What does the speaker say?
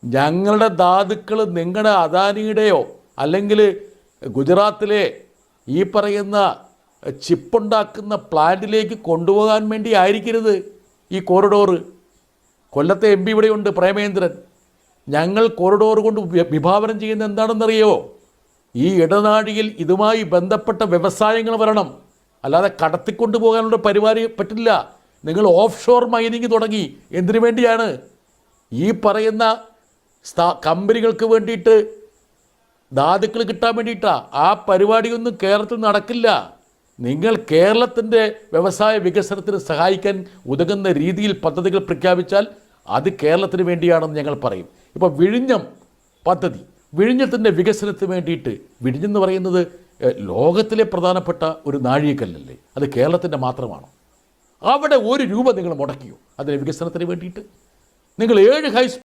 ഞങ്ങളുടെ ധാതുക്കൾ നിങ്ങളുടെ അദാനിയുടെയോ അല്ലെങ്കിൽ ഗുജറാത്തിലെ ഈ പറയുന്ന ചിപ്പുണ്ടാക്കുന്ന പ്ലാന്റിലേക്ക് കൊണ്ടുപോകാൻ വേണ്ടി ആയിരിക്കരുത് ഈ കോറിഡോർ. കൊല്ലത്തെ MP ഇവിടെയുണ്ട്, പ്രേമേന്ദ്രൻ. ഞങ്ങൾ കോറിഡോർ കൊണ്ട് വിഭാവനം ചെയ്യുന്നത് എന്താണെന്നറിയോ? ഈ ഇടനാഴിയിൽ ഇതുമായി ബന്ധപ്പെട്ട വ്യവസായങ്ങൾ വരണം, അല്ലാതെ കടത്തിക്കൊണ്ടു പോകാനുള്ള പരിപാടി പറ്റില്ല. നിങ്ങൾ ഓഫ് ഷോർ മൈനിങ് തുടങ്ങി. എന്തിനു വേണ്ടിയാണ്? ഈ പറയുന്ന കമ്പനികൾക്ക് വേണ്ടിയിട്ട്, ധാതുക്കൾ കിട്ടാൻ വേണ്ടിയിട്ടാണ്. ആ പരിപാടിയൊന്നും കേരളത്തിൽ നടക്കില്ല. നിങ്ങൾ കേരളത്തിൻ്റെ വ്യവസായ വികസനത്തിന് സഹായിക്കാൻ ഉതകുന്ന രീതിയിൽ പദ്ധതികൾ പ്രഖ്യാപിച്ചാൽ അത് കേരളത്തിന് വേണ്ടിയാണെന്ന് ഞങ്ങൾ പറയും. ഇപ്പോൾ വിഴിഞ്ഞം പദ്ധതി, വിഴിഞ്ഞത്തിൻ്റെ വികസനത്തിന് വേണ്ടിയിട്ട്, വിഴിഞ്ഞെന്ന് പറയുന്നത് ലോകത്തിലെ പ്രധാനപ്പെട്ട ഒരു നാഴികക്കല്ലല്ലേ? അത് കേരളത്തിൻ്റെ മാത്രമാണ്. അവിടെ 1 രൂപ നിങ്ങൾ മുടക്കിയോ അതിൻ്റെ വികസനത്തിന് വേണ്ടിയിട്ട്? നിങ്ങൾ 7 ഹൈ